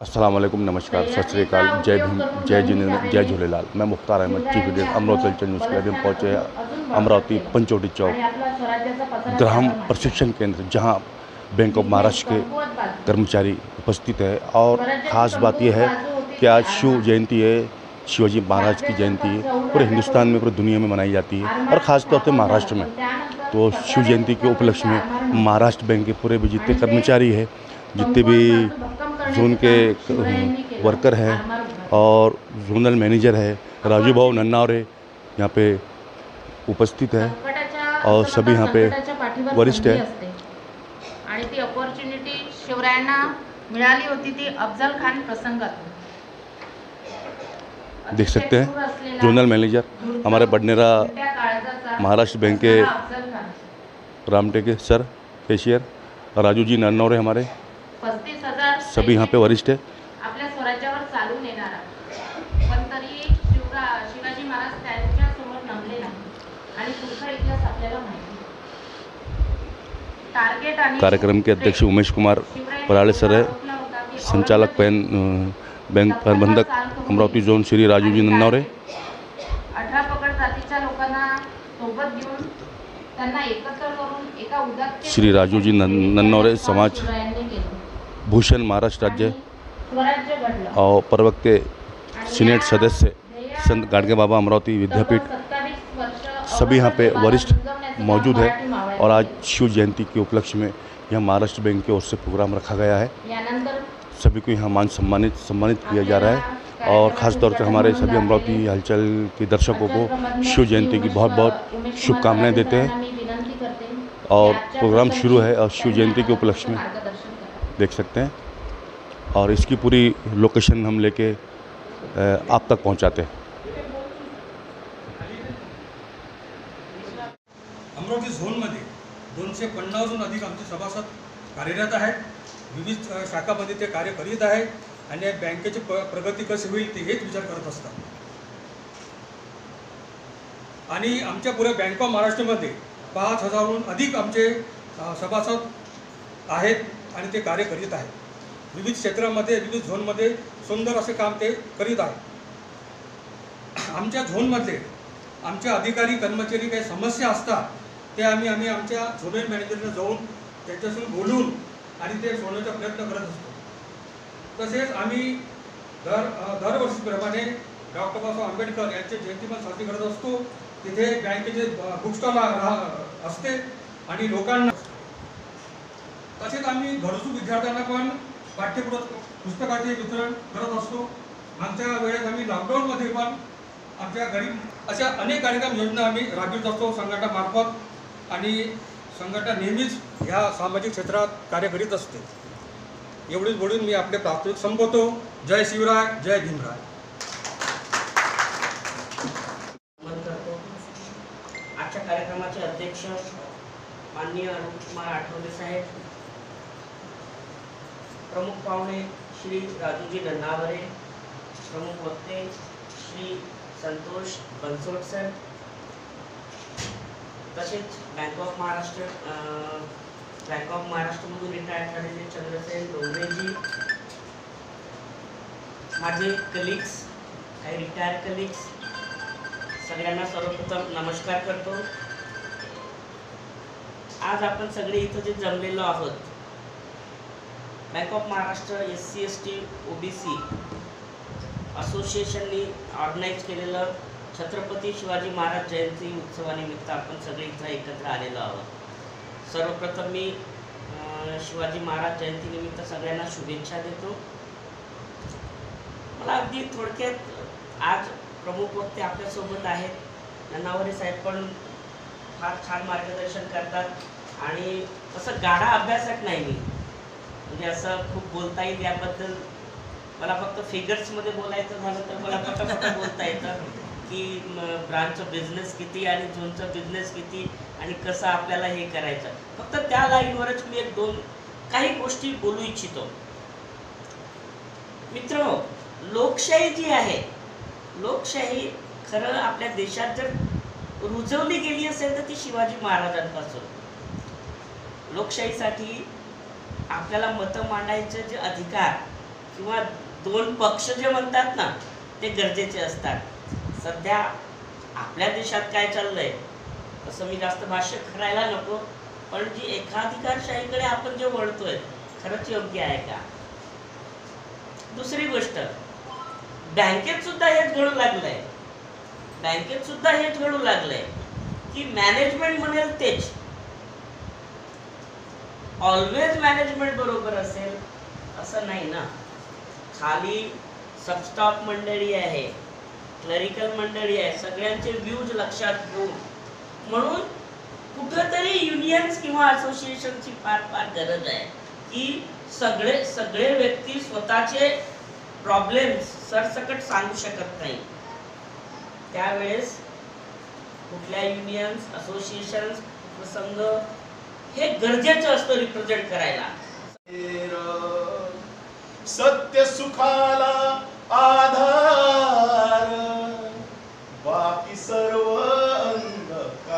अस्सलाम वालेकुम, नमस्कार, सत श्री अकाल, जय भीम, जय जिनेंद्र, जय झूलेलाल। मैं मुख्तार अहमद, चीफ एडिटर, अमरावती हलचल न्यूज़ के लिए हम पहुँचे हैं अमरावती पंचवटी चौक ग्राम प्रशिक्षण केंद्र, जहां बैंक ऑफ महाराष्ट्र के कर्मचारी उपस्थित है। और ख़ास बात यह है कि आज शिव जयंती है, शिवाजी महाराज की जयंती है। पूरे हिंदुस्तान में, पूरी दुनिया में मनाई जाती है और ख़ास तौर पर महाराष्ट्र में। तो शिव जयंती के उपलक्ष्य में महाराष्ट्र बैंक के पूरे भी जितने कर्मचारी हैं, जितने भी जोन के वर्कर हैं और जोनल मैनेजर है, राजू भाऊ नन्नावरे यहाँ पे उपस्थित है और सभी यहाँ पे वरिष्ठ है। आणि ती अपॉर्च्युनिटी शिवरायांना मिळाली होती ती अफजल खान प्रसंगातून। देख सकते हैं जोनल मैनेजर हमारे बडनेरा महाराष्ट्र बैंक के रामटेके सर, कैशियर राजू जी नन्नावरे हमारे 35,000 सभी यहाँ पे वरिष्ठ है। आपल्या स्वराज्यावर चालून येणारा, पण तरी शिवाजी महाराज त्यांच्या समोर नमले नाही आणि पुढचा इतिहास आपल्याला माहिती आहे। टार्गेट आणि कार्यक्रम के अध्यक्ष उमेश कुमार पराळे सर है, संचालक बैंक प्रबंधक अमरावती जोन श्री राजू जी नन्नावरे। 18 पकड जातीच्या लोकांना सोबत घेऊन त्यांना एकत्र करून एका उदात्त श्री राजू जी नन्नावरे समाज भूषण महाराष्ट्र राज्य स्वराज्य घडलं और प्रवक्ते सीनेट सदस्य संत गाडगे बाबा अमरावती विद्यापीठ, 27 वर्ष सभी यहाँ पे वरिष्ठ मौजूद है। और आज शिव जयंती के उपलक्ष्य में यहाँ महाराष्ट्र बैंक की ओर से प्रोग्राम रखा गया है। यानंतर सभी को यहाँ मान सम्मानित किया जा रहा है और ख़ास तौर से हमारे सभी अमरावती हलचल के दर्शकों को शिव जयंती की बहुत बहुत शुभकामनाएं देते हैं। और प्रोग्राम शुरू है और शिव जयंती के उपलक्ष्य में देख सकते हैं और इसकी पूरी लोकेशन हम लेके आप तक पहुंचाते हैं। अमरावती झोनमध्ये 250हून अधिक आमचे सभासद कार्यरत आहेत। विविध शाखामध्ये ते कार्य करीत आहेत आणि बँकेची प्रगती कशी होईल ते हेच विचार करत असतात। आणि आमच्या पुऱ्या बँक ऑफ महाराष्ट्रमध्ये 5,000हून अधिक आमचे सभासद आहेत आणि ते कार्य करीत आहेत। विविध क्षेत्रामध्ये, विविध झोनमध्ये सुंदर असे काम ते करीत आहेत। आमच्या झोनमध्ये आमचे अधिकारी कर्मचारी काही समस्या असतात ते आम्ही आमच्या झोनल मॅनेजरला जाऊन त्यांच्याशी बोलून आणि ते सोडवण्याचा प्रयत्न करत असतो। तसेच आम्ही दरवर्षीप्रमाणे डॉक्टर बाबासाहेब आंबेडकर यांची जयंती पण साजरी करत असतो। तिथे बँकेचे बुक स्टॉल असते आणि लोकांना, तसेच आम्ही गरजू विद्यार्थ्यांना पण पुस्तकाचे वितरण करत असतो। आमच्या वेळेस आम्ही लॉकडाऊनमध्ये पण आमच्या गरीब अशा अनेक कार्यक्रम योजना आम्ही राबवित असतो संघटनामार्फत आणि संघटना नेहमीच ह्या सामाजिक क्षेत्रात कार्य करीत असते। एवढीच बोलून मी आपले प्रास्ताविक संपवतो। जय शिवराय, जय भीमराय। आजच्या कार्यक्रमाचे अध्यक्ष माननीय अरुणकुमार आठवले साहेब, प्रमुख पाहुणे श्री राजूजी नन्नावरे, प्रमुख वक्ते श्री संतोष बनसोड सर, तसेच बँक ऑफ महाराष्ट्रमधून रिटायर झालेले चंद्रसेन डोंगरेजी, माझे कलिग्स, काही रिटायर कलिग्स, सगळ्यांना सर्वप्रथम नमस्कार करतो। आज आपण सगळे इथं जे जमलेलो आहोत, bank of Maharashtra SC ST OBC असोसिएशननी ऑर्गनाईज केलेलं छत्रपती शिवाजी महाराज जयंती उत्सवानिमित्त आपण सगळे इथं एकत्र आलेलो आहोत। सर्वप्रथम मी शिवाजी महाराज जयंतीनिमित्त सगळ्यांना शुभेच्छा देतो। मला अगदी थोडक्यात आज प्रमुख वक्ते आपल्यासोबत आहेत। नन्नावरे साहेब पण फार छान मार्गदर्शन करतात आणि तसं गाढा अभ्यासक नाही मी, म्हणजे असं खूप बोलता येईल याबद्दल मला फक्त फिगर्समध्ये बोलायचं झालं तर मला फक्त बोलता येतं की ब्रांचचा बिझनेस किती आणि झोनचा बिझनेस किती आणि कसं आपल्याला हे करायचं। फक्त त्या लाईनवरच मी एक दोन काही गोष्टी बोलू इच्छितो। मित्र, लोकशाही जी आहे, लोकशाही खरं आपल्या देशात जर रुजवली गेली असेल तर ती शिवाजी महाराजांपासून। लोकशाहीसाठी आपल्याला मतं मांडायचे जे अधिकार किंवा दोन पक्ष जे म्हणतात ना ते गरजेचे असतात. सध्या आपल्या देशात काय चाललंय तसं मी जास्त भाष्य करायला नको, पण जी एकाधिकारशाहीकडे आपण जे वळतोय खरंच योग्य आहे का? दुसरी गोष्ट, बँकेत सुद्धा हेच घडू लागलंय. बँकेत सुद्धा हेच घडू लागलंय की मॅनेजमेंट म्हणेल तेच, ऑलवेज मॅनेजमेंट बरोबर असेल असं नाही ना. खाली सबस्टॉक मंडळी आहे, क्लरिकल मंडळी आहे, सगळ्यांचे व्ह्यूज लक्षात घेऊन म्हणून कुठंतरी युनियन्स किंवा असोसिएशनची फार फार गरज आहे की सगळे व्यक्ती स्वतःचे प्रॉब्लेम्स सरसकट सांगू शकत नाही. त्यावेळेस कुठल्या युनियन्स असोसिएशन्स प्रसंग हे गरजेचं असतं रिप्रेझेंट करायला. सत्य सुखाला आधार, बाकी सर्व अंधकार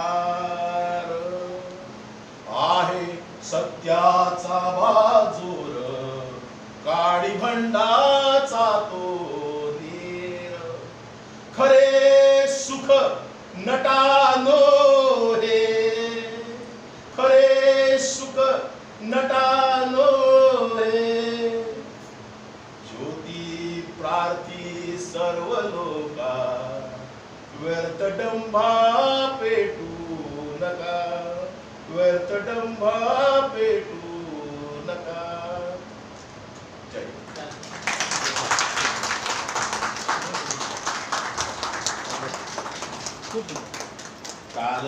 आहे. सत्याचा बाजूर, काळी भंडाचा तो नीर. खरे सुख नटानो रे, खरे सुख नटानो रे. ज्योती प्रार्थी सर्व लोका, व्यर्थ डंभा पेटू नका, व्यर्थ डंभा पेटू नका. जय. काल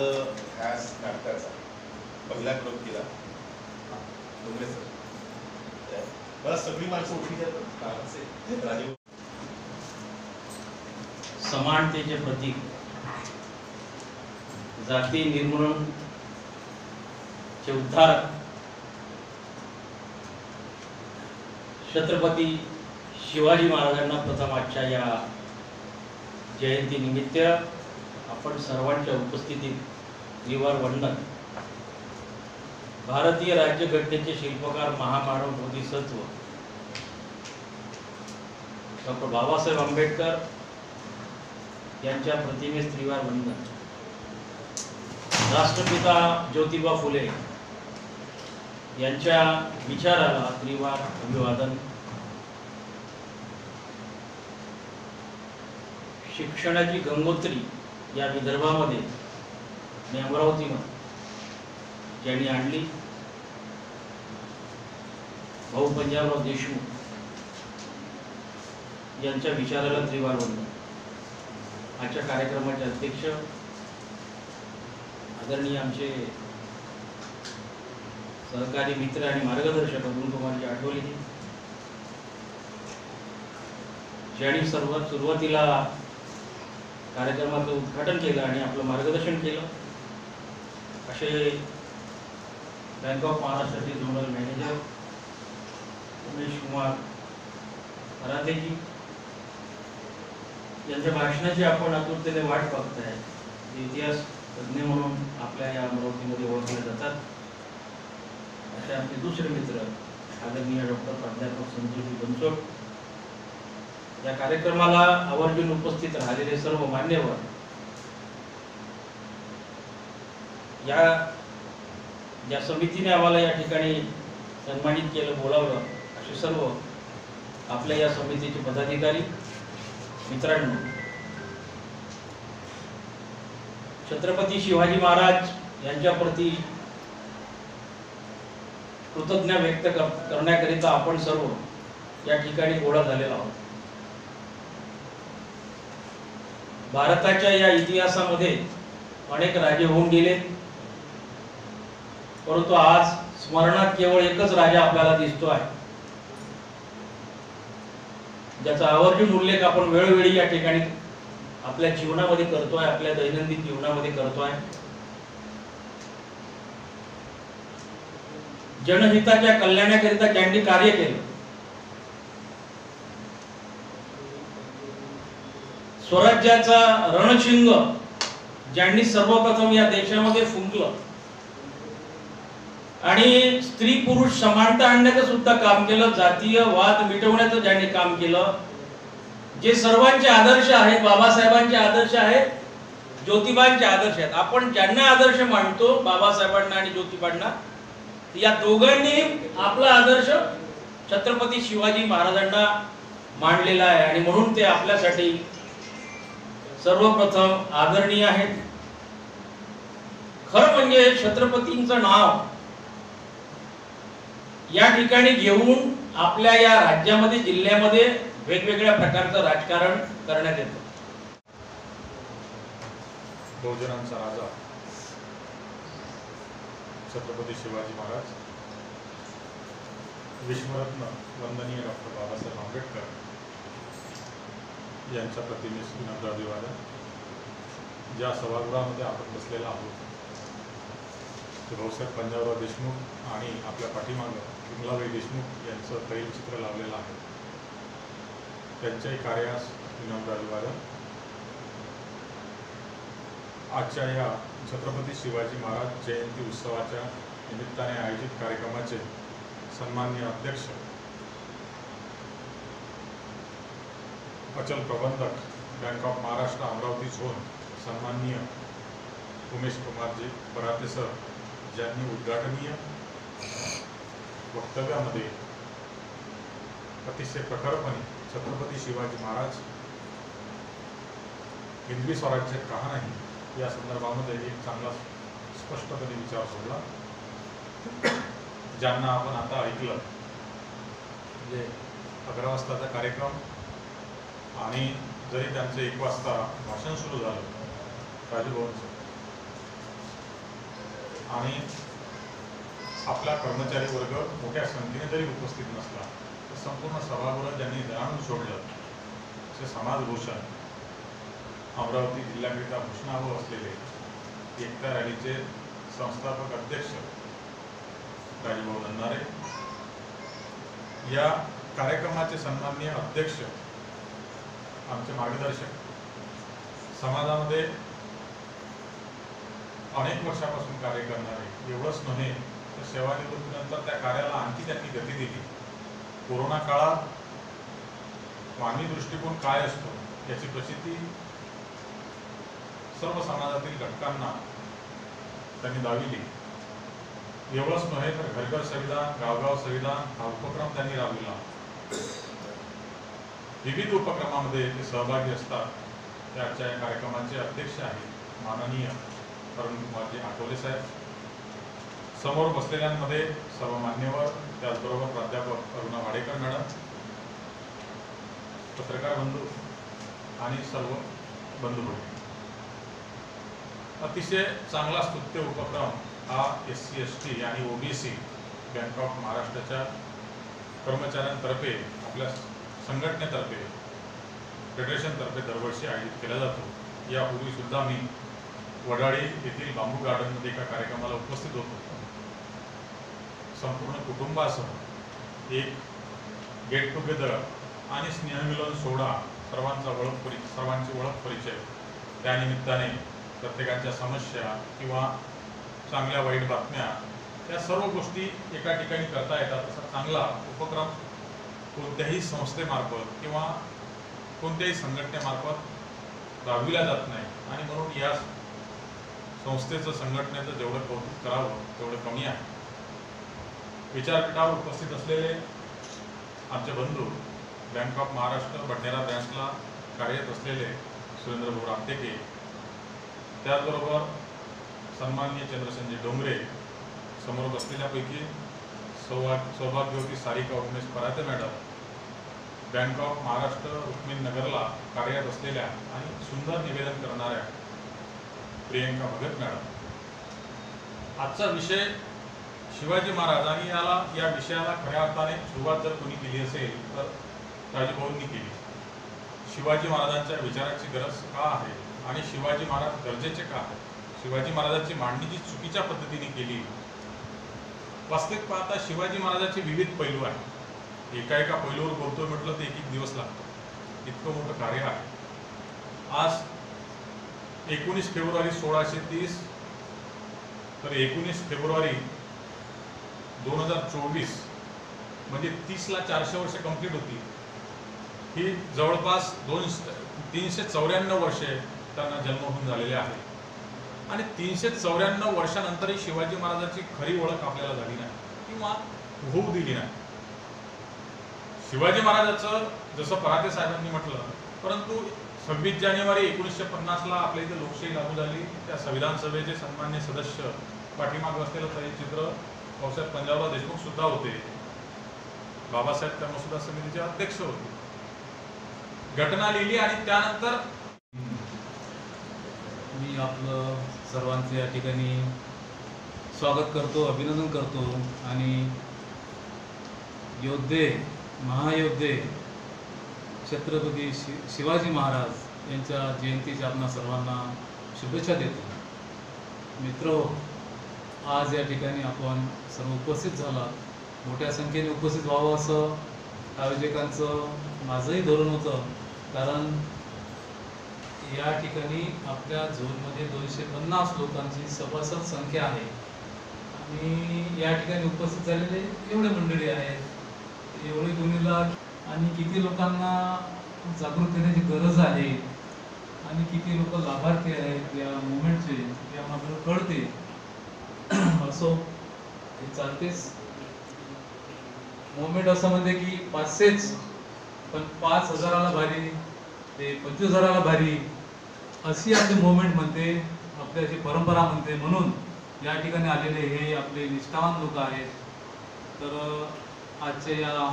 ह्या नाटकाचा पहिला प्रयोग केला डोंगरे सर. मला सगळी माणसं ओळखी देतात राजीव. समानतेचे प्रतीक, जाती निर्मूलन चे उद्धार, छत्रपती शिवाजी महाराजांना प्रथम आजच्या या जयंती निमित्त आपण सर्वांच्या उपस्थितीत त्रिवार वंदन. भारतीय राज्यघटनेचे शिल्पकार महामानव बोधिसत्व डॉक्टर बाबासाहेब आंबेडकर यांच्या प्रतिमेस त्रिवार वंदन. राष्ट्रपिता ज्योतिबा फुले यांच्या विचाराला त्रिवार अभिवादन. शिक्षणाची गंगोत्री या विदर्भामध्ये आणि अमरावतीमध्ये ज्यांनी आणली, भाऊ पंजाबराव देशमुख यांच्या विचाराला त्रिवार वंदन. आजच्या कार्यक्रमाचे अध्यक्ष आदरणीय आमचे सहकारी मित्र आणि मार्गदर्शक अरुण कुमारजी आठवले ज्यांनी सुरुवातीला कार्यक्रमाचं उद्घाटन केलं आणि आपलं मार्गदर्शन केलं, असे बँक ऑफ महाराष्ट्राचे झोनल मॅनेजर उमेश कुमार मराठेजी यांच्या भाषणाची आपण आतुरतेने वाट पाहताय. इतिहास तज्ज्ञ म्हणून आपल्या या अमरावतीमध्ये ओळखले जातात असे आमचे दुसरे मित्र आदरणीय डॉक्टर प्राध्यापक संजयजी बनसोड. या कार्यक्रमाला आवर्जून उपस्थित राहिलेले सर्व मान्यवर, या समितीने आम्हाला या ठिकाणी सन्मानित केलं, बोलावलं, असे सर्व आपल्या या समितीचे पदाधिकारी मित्रांनो, छत्रपती शिवाजी महाराज यांच्या प्रती कृतज्ञता व्यक्त करण्याकरिता आपण सर्व या ठिकाणी गोळा झालेलो आहोत. भारताच्या या इतिहासामध्ये अनेक राजे होऊन गेले, परंतु आज स्मरणात केवळ एकच राजा आपल्याला दिसतो आहे, ज्याचा आवर्जून उल्लेख आपण वेळोवेळी या ठिकाणी आपल्या जीवनामध्ये करतोय, आपल्या दैनंदिन जीवनामध्ये करतोय. जनहिताच्या कल्याणाकरिता ज्यांनी कार्य केलं, स्वराज्याचा रणशिंग ज्यांनी सर्वप्रथम या देशामध्ये फुंकलं, आणि स्त्री पुरुष समानता आणण्याचं सुद्धा काम केलं, जातीय वाद मिटवण्याचं ज्यांनी काम केलं, जे सर्वांचे आदर्श आहेत, बाबासाहेबांचे आदर्श आहेत, ज्योतिबांचे आदर्श आहेत. आपण ज्यांना आदर्श मानतो, बाबासाहेबांना आणि ज्योतिबांना, या दोघांनी आपला आदर्श छत्रपती शिवाजी महाराजांना मांडलेला आहे आणि म्हणून ते आपल्यासाठी सर्वप्रथम आदरणीय आहेत. खरं म्हणजे छत्रपतींचं नाव या ठिकाणी घेऊन आपल्या या राज्यामध्ये, जिल्ह्यामध्ये वेगवेगळ्या प्रकारचं राजकारण करण्यात येतं. बहुजनांचा राजा छत्रपती शिवाजी महाराज, विश्वरत्न वंदनीय डॉक्टर बाबासाहेब आंबेडकर यांच्या प्रतिमेस विनम्र अभिवादन. ज्या सभागृहामध्ये आपण बसलेला आहोत ते भाऊसाहेब पंजाबराव देशमुख आणि आपल्या पाठीमागं विमलाबाई देशमुख यांचं तैलचित्र लावलेलं आहे. त्यांच्याही कार्यास विनम्र अभिवादन. आजच्या या छत्रपती शिवाजी महाराज जयंती उत्सवाच्या निमित्ताने आयोजित कार्यक्रमाचे सन्माननीय अध्यक्ष, अचल प्रबंधक, bank of Maharashtra Amravati zone, सन्माननीय उमेश कुमारजी पराते सर, ज्यांनी उद्घाटनीय वक्तव्यामध्ये अतिशय प्रखरपणे छत्रपती शिवाजी महाराज हिंदवी स्वराज्य कहा नाही या संदर्भामध्ये एक चांगला स्पष्टपणे विचार सोडला. ज्यांना आपण आता ऐकलं, म्हणजे 11 वाजताचा कार्यक्रम आणि जरी त्यांचं 1 वाजता भाषण सुरू झालं राजभवनचं, आणि आपला कर्मचारी वर्ग मोठ्या संख्येने जरी उपस्थित नसला तर संपूर्ण सभागृह ज्यांनी जाणून सोडलं असे समाजभूषण, अमरावती जिल्ह्याकरिता भूषणावह असलेले एकता रॅलीचे संस्थापक अध्यक्ष राजभाऊ नंदारे, या कार्यक्रमाचे सन्माननीय अध्यक्ष, आमचे मार्गदर्शक, समाजामध्ये अनेक वर्षापासून कार्य करणारे, एवढंच नव्हे तर सेवानिवृत्तीनंतर त्या कार्याला आणखी त्यांनी गती दिली. कोरोना काळात मानवी दृष्टिकोन काय असतो याची प्रचिती सर्व समाजातील घटकांना त्यांनी दाविली. एवढंच नव्हे तर घरघर संविधान, गावगाव संविधान हा उपक्रम त्यांनी राबविला. विविध उपक्रमामध्ये ते सहभागी असतात. त्याच्या कार्यक्रमाचे अध्यक्ष आहेत माननीय अरुणकुमारजी आठवले साहेब. समोर बसलेल्यांमध्ये सर्व मान्यवर, त्याचबरोबर प्राध्यापक अरुणा वाडेकर मॅडम, पत्रकार बंधू आणि सर्व बंधू भगिनी. अतिशय चांगला स्तुत्य उपक्रम हा SC ST आणि OBC बँक ऑफ महाराष्ट्राच्या कर्मचाऱ्यांतर्फे, आपल्या संघटनेतर्फे, फेडरेशनतर्फे दरवर्षी आयोजित केला जातो. यापूर्वी सुद्धा मी वडाळी येथील बांबू गार्डनमध्ये एका कार्यक्रमाला उपस्थित होतो. संपूर्ण कुटुंबासह एक गेट टुगेदर आणि स्नेहमिलन सोहळा, सर्वांची ओळख परिचय, त्यानिमित्ताने प्रत्येकाच्या समस्या किंवा चांगल्या वाईट बातम्या या सर्व गोष्टी एका ठिकाणी करता येतात. असा चांगला उपक्रम कोणत्याही संस्थेमार्फत किंवा कोणत्याही संघटनेमार्फत राबविला जात नाही आणि म्हणून या संस्थेचं, संघटनेचं जेवढं कौतुक करावं तेवढं कमी आहे. विचारपीठावर उपस्थित असलेले आमचे बंधू, बँक ऑफ महाराष्ट्र बडनेरा ब्रँचला कार्यरत असलेले सुरेंद्र भाऊ रामटेके, त्याचबरोबर सन्माननीय चंद्रसंजय डोंगरे, समोर बसलेल्यापैकी सौभाग्यवती सारिका उमेश पराते मॅडम, बँक ऑफ महाराष्ट्र रुक्मिणीनगरला कार्यरत असलेल्या आणि सुंदर निवेदन करणाऱ्या प्रियंका भगत मॅडम. आजचा विषय शिवाजी महाराज आणि या विषयाला खऱ्या अर्थाने सुरुवात जर कोणी केली असेल तर राजभाऊंनी केली. शिवाजी महाराजांच्या विचाराची गरज का आहे आणि शिवाजी महाराज गरजेचे का आहे, शिवाजी महाराजांची मांडणी जी चुकीच्या पद्धतीने केली. वास्तविक पाहता शिवाजी महाराजांचे विविध पैलू आहेत. एका पैलूवर बोलतोय म्हटलं तर 1 दिवस लागतो, इतकं मोठं कार्य आहे. आज 19 फेब्रुवारी 1630 तर 19 फेब्रुवारी 2024 म्हणजे 30ला 400 वर्ष कंप्लीट होती. ही जवळपास 394 वर्षे त्यांना जन्म होऊन झालेले आहे. आणि 394 वर्षानंतरही शिवाजी महाराजांची खरी ओळख आपल्याला झाली नाही किंवा होऊ दिली नाही. शिवाजी महाराजाचं जसं पराते साहेबांनी म्हटलं, परंतु 26 जानेवारी 1950ला आपल्या इथे लोकशाही लागू झाली. त्या संविधान सभेचे सन्मान्य सदस्य पाठीमागे असलेलं चित्र भाऊसाहेब पंजाबराव देशमुख सुद्धा होते. बाबासाहेब त्या मसुदा समितीचे अध्यक्ष होते. घटना लिहिली आणि त्यानंतर मी आपलं सर्वांचे या ठिकाणी स्वागत करतो, अभिनंदन करतो आणि योद्धे, महायोद्धे छत्रपती शिवाजी महाराज यांच्या जयंतीच्या आपणा सर्वांना शुभेच्छा देतो. मित्र, आज या ठिकाणी आपण सर्व उपस्थित झालात. मोठ्या संख्येने उपस्थित व्हावं असं आयोजकांचं माझंही धोरण होतं, कारण या ठिकाणी आपल्या झोनमध्ये 250 लोकांची सभासद संख्या आहे आणि या ठिकाणी उपस्थित झालेले एवढे मंडळी आहेत, एवढे गुन्हेगार आणि किती लोकांना जागृत करण्याची गरज आहे आणि किती लोक लाभार्थी आहेत या मुवमेंटचे हे आपल्याला कळते. असो, हे चालतेच. मुवमेंट असं म्हणते की 500च, पण 5,000ला भारी, ते 25,000ला भारी, अशी आपली मुवमेंट म्हणते, आपली अशी परंपरा म्हणते. म्हणून या ठिकाणी आलेले हे आपले निष्ठावान लोक आहेत. तर आजच्या या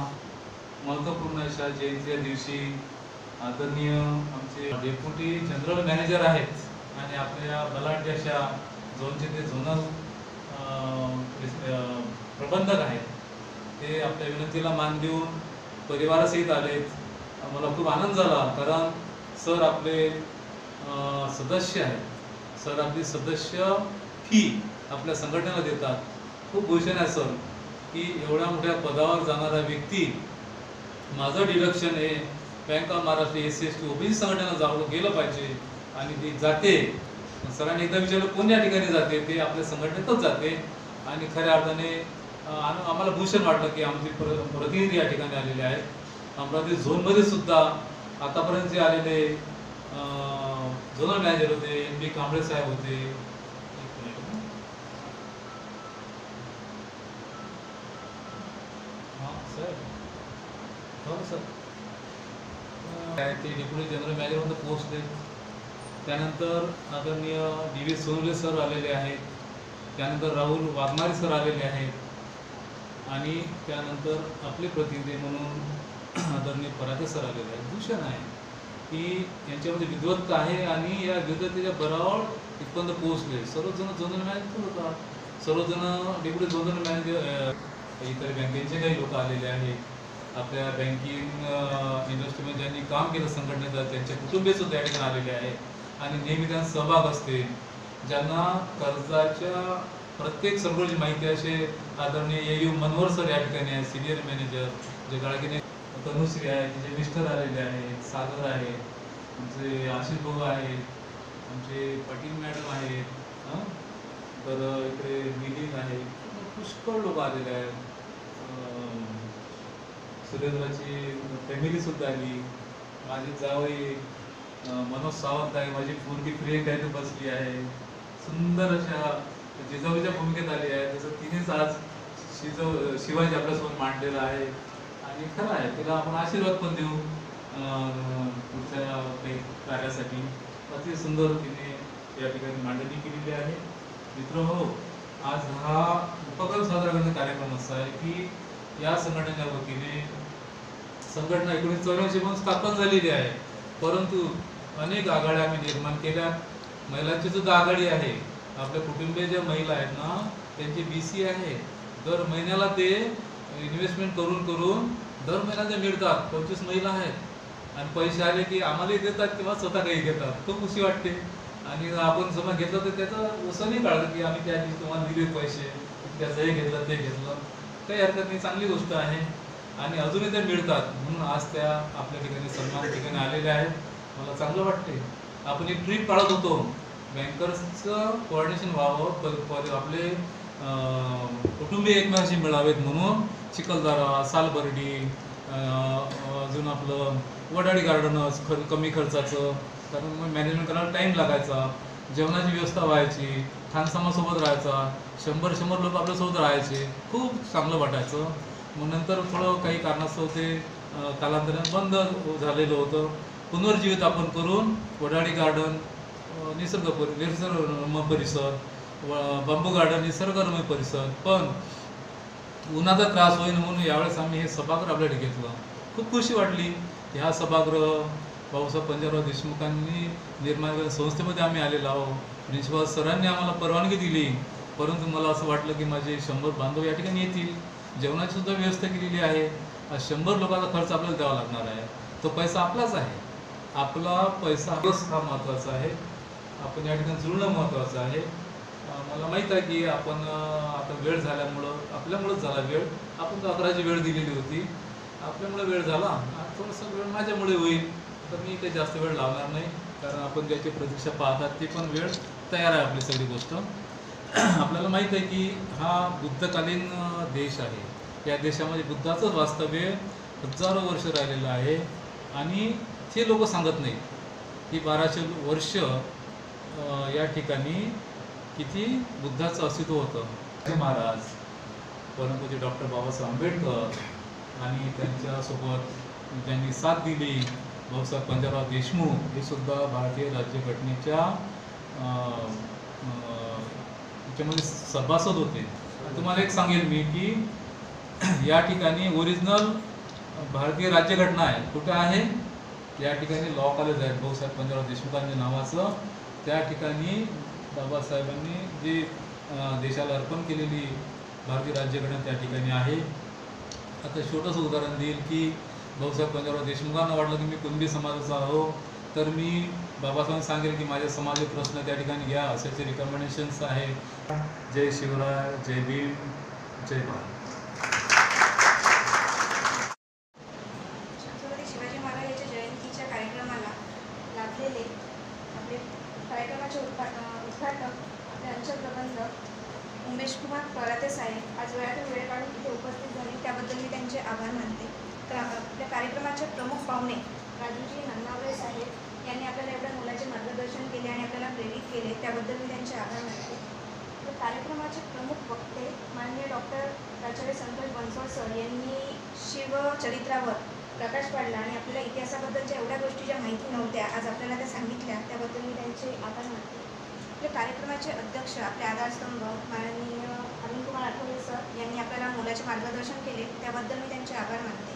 महत्त्वपूर्ण अशा जयंतीच्या दिवशी आदरणीय आमचे डेप्युटी जनरल मॅनेजर आहेत आणि आपल्या बलाढ्य अशा झोनचे ते झोनल प्रबंधक आहेत, ते आपल्या विनंतीला मान देऊन परिवारासहित आलेत. मला खूप आनंद झाला, कारण सर आपले सदस्य आहेत. सर आपली सदस्य फी आपल्या संघटनेला देतात. खूप भूषण आहे सर की एवढ्या मोठ्या पदावर जाणारा व्यक्ती, माझं डिडक्शन आहे bank of Maharashtra SC/ST OBC संघटनेला गेलं पाहिजे आणि ती जाते. सरांनी एकदा विचारलं कोण या ठिकाणी जाते, ते आपल्या संघटनेतच जाते. आणि खऱ्या अर्थाने आम्हाला भूषण वाटलं की आमचे प्रतिनिधी या ठिकाणी आलेले आहेत. अमरावती झोनमध्ये सुद्धा आतापर्यंत जे आलेले झोनल मॅनेजर होते, MP कांबळे साहेब होते, ते डेप्युटी जनरल मॅनेजरमध्ये पोहोचले. त्यानंतर आदरणीय DV सोनवणे सर आलेले आहेत. त्यानंतर राहुल वाघमारे सर आलेले आहेत आणि त्यानंतर आपले प्रतिनिधी म्हणून आदरणीय पराते सर आलेले आहेत. भूषण आहे की यांच्यामध्ये विद्वत्ता आहे आणि या विद्वत्तेच्या बरावर इथपर्यंत पोहोचले. सर्वजण झोनल मॅनेजर होतात, सर्वजण डेप्युटी झोनल मॅनेजर, इतर बँकेचे काही लोक आलेले आहेत. आपल्या बँकिंग इंडस्ट्रीमध्ये ज्यांनी काम केलं संघटनेचं त्यांचे कुटुंबीय सुद्धा या ठिकाणी आलेले आहेत आणि नेहमी त्यांचा सहभाग असते. ज्यांना कर्जाच्या प्रत्येक सगळ्याची माहिती असे आदरणीय AU मनोहर सर या ठिकाणी आहेत, सिनियर मॅनेजर. जे गाळगिने तनुश्री आहे, तिचे मिस्टर आलेले आहेत, सागर आहे, आमचे आशिष भाऊ आहेत, आमचे पाटील मॅडम आहेत, तर इकडे मिलिंद आहे, पुष्कळ लोक आलेले आहेत. सुरेंद्राची फॅमिली सुद्धा आली. माझी जावई मनोज सावंत आहे, माझी मुलगी प्रियंका इथे बसली आहे. सुंदर अशा जिजाऊच्या भूमिकेत आली आहे. जसं तिनेच आज शिवाजी आपल्यासोबत मांडलेला आहे आणि खरं आहे तिला आपण आशीर्वाद पण देऊ पुढच्या काही कार्यासाठी. अति सुंदर तिने या ठिकाणी मांडणी केलेली आहे. मित्रहो, आज हा उपक्रम साजरा करण्याचा कार्यक्रम असा आहे की या संघटनेच्या वतीने संघटना 1984 पासून स्थापन झालेली आहे, परंतु अनेक आघाड्या आम्ही निर्माण केल्या. महिलांची सुद्धा आघाडी आहे. आपल्या कुटुंबीय ज्या महिला आहेत ना त्यांची BC आहे. दर महिन्याला ते इन्व्हेस्टमेंट करून दर महिन्याला मिळतात. 25 महिला आहेत आणि पैसे आले की आम्हालाही देतात किंवा स्वतः काही घेतात. खूप खुशी वाटते. आणि आपण जमा घेतलं तर त्याचं असं नाही काढलं की आम्ही त्या दिवशी तुम्हाला दिले पैसे, त्याचं हे घेतलं ते घेतलं, काही हरकत नाही, चांगली गोष्ट आहे आणि अजूनही ते मिळतात. म्हणून आज त्या आपल्या ठिकाणी सन्मान ठिकाणी आलेल्या आहेत. मला चांगलं वाटते. आपण एक ट्रिप काढत होतो, बँकर्सचं कोऑर्डिनेशन व्हावं, आपले कुटुंबीय एकमेकांशी मिळावेत म्हणून चिखलदरा, सालबर्डी, अजून आपलं वडाळी गार्डनच कमी खर्चाचं, कारण मॅनेजमेंट करायला टाईम लागायचा, जेवणाची व्यवस्था व्हायची, खानसामासोबत राहायचा, 100 लोक आपल्यासोबत राहायचे, खूप चांगलं वाटायचं. मग नंतर थोडं काही कारणास्तव ते कालांतराने बंद झालेलं होतं. पुनर्जीवित आपण करून वडाळी गार्डन निसर्गरम्य परिसर, बांबू गार्डन निसर्गरम्य परिसर, पण उन्हाचा त्रास होईल म्हणून यावेळेस आम्ही हे सभागृह आपल्याकडे घेतलं. खूप खुशी वाटली. ह्या सभागृह भाऊसाहेब पंजाबराव देशमुखांनी निर्माण केलेल्या संस्थेमध्ये आम्ही आलेलो आहोत. प्रिन्सिपाल सरांनी आम्हाला परवानगी दिली, परंतु मला असं वाटलं की माझे 100 बांधव या ठिकाणी येतील. जेवणाची सुद्धा व्यवस्था केलेली आहे. 100 लोकांचा खर्च आपल्याला द्यावा लागणार आहे. तो पैसा आपलाच आहे. आपला पैसा हा महत्त्वाचा आहे. आपण या ठिकाणी जुळणं महत्त्वाचं आहे. मला माहीत आहे की आपण आता वेळ झाल्यामुळं आपल्यामुळंच झाला वेळ. आपण तर 11ची वेळ दिलेली होती, आपल्यामुळे वेळ झाला. थोडंसं वेळ माझ्यामुळे होईल, तर मी काही जास्त वेळ लावणार नाही, कारण आपण ज्याची प्रतीक्षा पाहतात ती पण वेळ तयार आहे आपली सगळी गोष्ट. आपल्याला माहीत आहे की हा बुद्धकालीन देश आहे. या देशामध्ये बुद्धाचंच वास्तव्य हजारो वर्ष राहिलेलं आहे आणि ते लोक सांगत नाहीत की 1200 वर्ष या ठिकाणी किती बुद्धाचं अस्तित्व होतं. महाराज, परमपूज्य डॉक्टर बाबासाहेब आंबेडकर आणि त्यांच्यासोबत ज्यांनी साथ दिली भाऊसाहेब पंजाबराव देशमुख, हे सुद्धा भारतीय राज्यघटनेच्या त्याच्यामध्ये सभासद होते. तुम्हाला एक सांगेल मी की या ठिकाणी ओरिजिनल भारतीय राज्यघटना आहे. कुठे आहे? या ठिकाणी लॉ कॉलेज आहे भाऊसाहेब पंजाबराव देशमुखांच्या नावाचं. त्या ठिकाणी बाबासाहेबांनी जी देशाला अर्पण केलेली भारतीय राज्यघटना त्या ठिकाणी आहे. आता छोटंसं उदाहरण देईल की भाऊसाहेब पंजाबराव देशमुखांना वाटलं की मी कुणबी समाजाचा आहो, तर मी बाबासाहेबांना सांगेल की माझ्या समाजाचे प्रश्न त्या ठिकाणी घ्या, अशाचे रिकमेंडेशन्स आहे. जय शिवराय, जय भीम, जय भारत. छत्रपती शिवाजी महाराजांच्या जयंतीच्या कार्यक्रमाला लाभलेले आपले कार्यक्रमाचे उद्घाटक आपले अंचल प्रबंधक उमेश कुमार पराते साहेब आज वेळातून वेळ काढून इथे उपस्थित झाले, त्याबद्दल मी त्यांचे आभार मानते. तर आपल्या कार्यक्रमाचे प्रमुख पाहुणे राजूजी नन्नावरे साहेब यांनी आपल्याला एवढ्या मुलाचे मार्गदर्शन केले आणि आपल्याला प्रेरित केले, त्याबद्दल मी त्यांचे आभार मानते. तर कार्यक्रमाचे प्रमुख वक्ते माननीय डॉक्टर प्राचार्य संतोष बनसोड सर यांनी शिवचरित्रावर प्रकाश पाडला आणि आपल्याला इतिहासाबद्दलच्या एवढ्या गोष्टी ज्या माहिती नव्हत्या आज आपल्याला त्या सांगितल्या, त्याबद्दल मी त्यांचे आभार मानते. आपल्या कार्यक्रमाचे अध्यक्ष आपले आधारस्तंभ माननीय अरुण कुमार आठवले सर यांनी आपल्याला मुलाचे मार्गदर्शन केले, त्याबद्दल मी त्यांचे आभार मानते.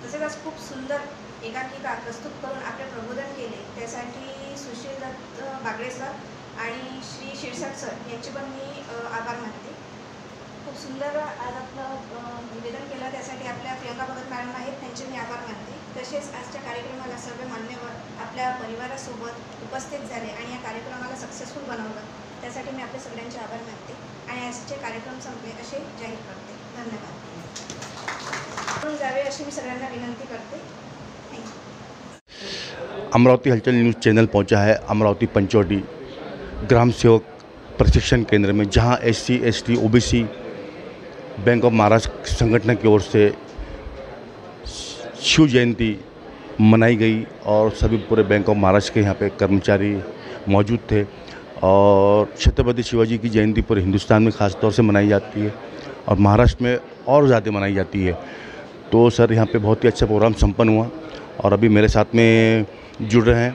तसेच आज खूप सुंदर एकांकिका प्रस्तुत करून आपले प्रबोधन केले, त्यासाठी सुशील दत्त बागडे सर आणि श्री शिरसाट सर यांचे पण मी आभार मानते. खूप सुंदर आज आपलं निवेदन केलं, त्यासाठी आपल्या प्रियंका भगत मॅडम आहेत, त्यांचे मी आभार मानते. तसेच आजच्या कार्यक्रमाला सर्व मान्यवर आपल्या परिवारासोबत उपस्थित झाले आणि या कार्यक्रमाला सक्सेसफुल बनवलं, त्यासाठी मी आपल्या सगळ्यांचे आभार मानते आणि आजचे कार्यक्रम संपले असे जाहीर करते. धन्यवाद. जावे अशी मी सगळ्यांना विनंती करते. अमरावती हलचल न्यूज़ चैनल पहुंचा है अमरावती पंचवटी ग्राम सेवक प्रशिक्षण केंद्र में, जहां SC ST OBC bank of Maharashtra संगठन की ओर से शिव जयंती मनाई गई और सभी पूरे बैंक ऑफ महाराष्ट्र के यहाँ पे कर्मचारी मौजूद थे. और छत्रपति शिवाजी की जयंती पूरे हिंदुस्तान में ख़ास तौर से मनाई जाती है और महाराष्ट्र में और ज़्यादा मनाई जाती है. तो सर यहाँ पे बहुत ही अच्छा प्रोग्राम संपन्न हुआ और अभी मेरे साथ में जुड़ रहे हैं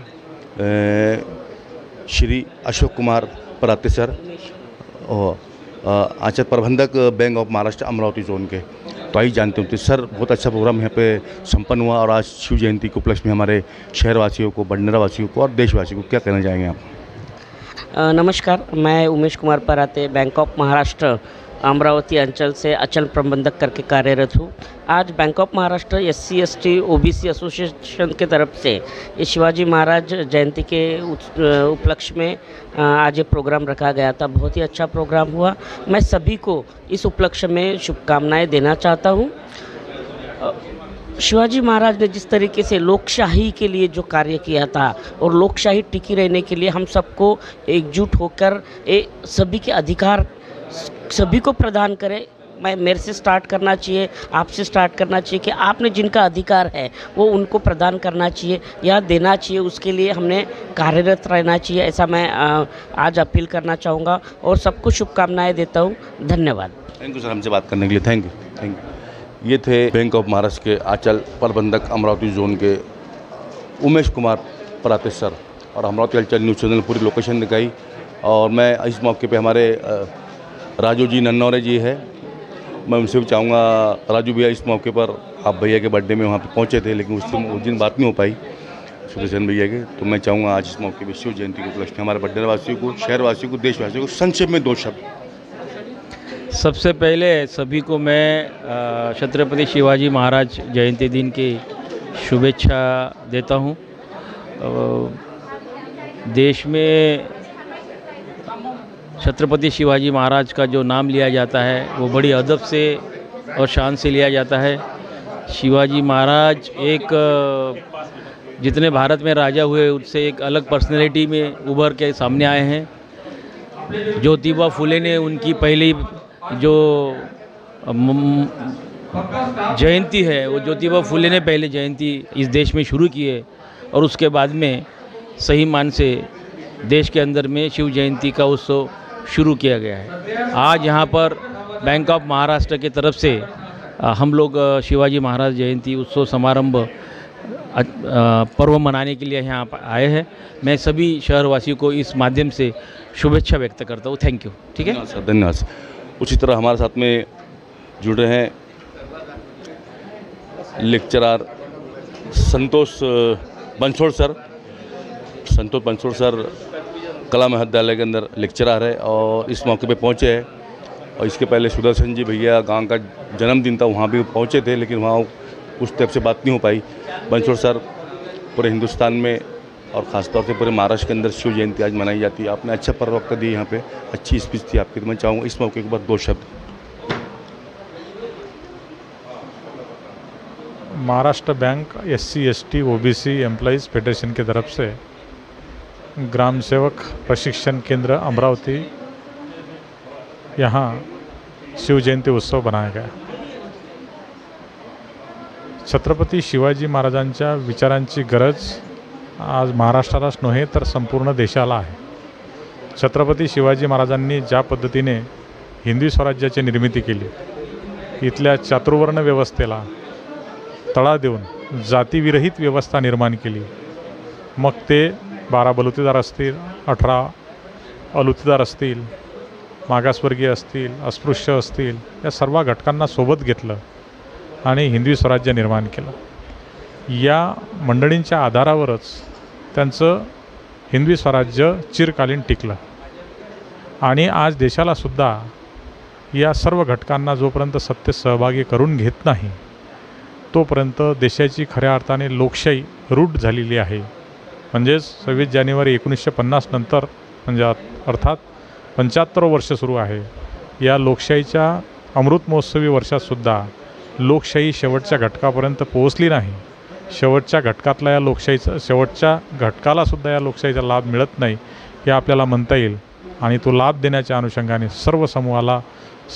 श्री अशोक कुमार पराते सर और आचार्य प्रबंधक bank of Maharashtra Amravati zone के. तो आइए जानते होते सर, बहुत अच्छा प्रोग्राम यहाँ पे संपन्न हुआ और आज शिव जयंती के उपलक्ष्य में हमारे शहरवासियों को, बंडरा वासियों को और देशवासियों को क्या कहना चाहेंगे आप? नमस्कार, मैं उमेश कुमार पराते बैंक ऑफ महाराष्ट्र अमरावती अंचल से अचल प्रबंधक करके कार्यरत हूँ. आज bank of Maharashtra SC ST OBC association के तरफ से ये शिवाजी महाराज जयंती के उपलक्ष्य में आज ये प्रोग्राम रखा गया था. बहुत ही अच्छा प्रोग्राम हुआ. मैं सभी को इस उपलक्ष्य में शुभकामनाएं देना चाहता हूँ. शिवाजी महाराज ने जिस तरीके से लोकशाही के लिए जो कार्य किया था और लोकशाही टिकी रहने के लिए हम सबको एकजुट होकर सभी के अधिकार सभी को प्रदान करे। मेरे से स्टार्ट करना चाहिए, आपसे स्टार्ट करना चाहिए कि आपने जिनका अधिकार है वो उनको प्रदान करना चाहिए या देना चाहिए, उसके लिए हमने कार्यरत रहना चाहिए। ऐसा मैं आज अपील करना चाहूँगा और सबको शुभकामनाएं देता हूँ। धन्यवाद। थैंक यू सर, हमसे बात करने के लिए थैंक यू। ये थे बैंक ऑफ महाराष्ट्र के आंचल प्रबंधक अमरावती जोन के उमेश कुमार पराते सर, और अमरावती हलचल न्यूज़ चैनल पूरी लोकेशन दिखाई। और मैं इस मौके पे हमारे राजू जी नन्नौरे जी है, मैं उनसे भी चाहूँगा, राजू भैया इस मौके पर आप भैया के बर्थडे में वहाँ पे पहुँचे थे, लेकिन उस दिन बात नहीं हो पाई सुदर्शन भैया के, तो मैं चाहूँगा आज इस मौके पर शिव जयंती के उपलक्ष्य में हमारे बड्डे वासियों को, शहरवासियों को, देशवासियों को संक्षेप में 2 शब्द। सबसे पहले सभी को मैं छत्रपति शिवाजी महाराज जयंती दिन की शुभेच्छा देता हूँ। देश में छत्रपति शिवाजी महाराज का जो नाम लिया जाता है वो बड़ी अदब से और शान से लिया जाता है। शिवाजी महाराज एक जितने भारत में राजा हुए उससे एक अलग पर्सनैलिटी में उभर के सामने आए हैं। ज्योतिबा फुले ने उनकी पहली जो जयंती है वो ज्योतिबा फुले ने पहले जयंती इस देश में शुरू की है, और उसके बाद में सही मान से देश के अंदर में शिव जयंती का उत्सव शुरू किया गया है। आज यहाँ पर बैंक ऑफ महाराष्ट्र की तरफ से हम लोग शिवाजी महाराज जयंती उत्सव समारंभ पर्व मनाने के लिए यहाँ आए हैं। मैं सभी शहरवासियों को इस माध्यम से शुभेच्छा व्यक्त करता हूँ। Thank you. ठीक है सर, धन्यवाद सर। उसी तरह हमारे साथ में जुड़े हैं lecturer Santosh Bansod sir. Santosh Bansod sir कला महाविद्यालय के अंदर लेक्चरर है और इस मौके पे पहुँचे हैं। और इसके पहले सुदर्शन जी भैया गांव का जन्मदिन था, वहाँ भी पहुँचे थे, लेकिन वहाँ उस टाइप से बात नहीं हो पाई। बंसोड़ सर, पूरे हिंदुस्तान में और ख़ासतौर से पूरे महाराष्ट्र के अंदर शिव जयंती आज मनाई जाती है। आपने अच्छा प्रवक्ता दी, यहाँ पे अच्छी स्पीच थी आपकी, तो मैं चाहूँगा इस मौके के बाद 2 शब्द। Maharashtra bank SC ST OBC employees federation की तरफ से ग्राम सेवक प्रशिक्षण केंद्र अमरावती यहाँ शिव जयंती उत्सव बनाया गया। छत्रपती शिवाजी महाराजांच्या विचारांची गरज आज महाराष्ट्रालाच नव्हे तर संपूर्ण देशाला आहे। छत्रपती शिवाजी महाराजांनी ज्या पद्धतीने हिंदवी स्वराज्याची निर्मिती केली, इथल्या चातुर्वर्ण व्यवस्थेला तडा देऊन जातीविरहित व्यवस्था निर्माण केली, मग ते 12 बलुतेदार असतील, 18 अलुतेदार असतील, मागासवर्गीय असतील, अस्पृश्य असतील, या सर्व घटकांना सोबत घेतलं आणि हिंदवी स्वराज्य निर्माण केलं। या मंडळींच्या आधारावरच त्यांचं हिंदवी स्वराज्य चिरकालीन टिकलं आणि आज देशाला सुद्धा या सर्व घटकांना जोपर्यंत सत्तेत सहभागी करून घेत नाही तोपर्यंत देशाची खऱ्या अर्थाने लोकशाही रूढ झालेली आहे। म्हणजेच 26 जानेवारी 1950 नंतर म्हणजे अर्थात 75 वर्ष सुरू आहे। या लोकशाहीच्या अमृत महोत्सवी वर्षातसुद्धा लोकशाही शेवटच्या घटकापर्यंत पोहोचली नाही। शेवटच्या घटकातला या लोकशाहीचा शेवटच्या घटकालासुद्धा या लोकशाहीचा लाभ मिळत नाही हे आपल्याला म्हणता येईल, आणि तो लाभ देण्याच्या अनुषंगाने सर्व समूहाला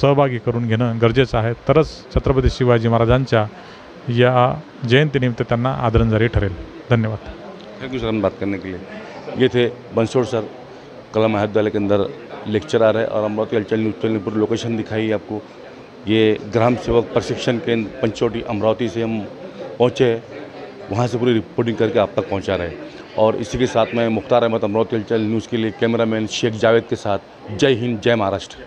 सहभागी करून घेणं गरजेचं आहे। तरच छत्रपती शिवाजी महाराजांच्या या जयंतीनिमित्त त्यांना आदरांजली ठरेल। धन्यवाद। थैंक यू सर, हम बात करने के लिए। ये थे बंसोड़ सर, कला महाविद्यालय के अंदर लेक्चरर है और अमरावती हलचल न्यूज़ चैनल पूरी लोकेशन दिखाई आपको। ये ग्राम सेवक प्रशिक्षण केंद्र पंचवटी अमरावती से हम पहुँचे, वहाँ से पूरी रिपोर्टिंग करके आप तक पहुँचा रहे। और इसी के साथ मैं मुख्तार अहमद, अमरावती हलचल न्यूज़ के लिए कैमरामैन शेख जावेद के साथ, जय हिंद, जय महाराष्ट्र।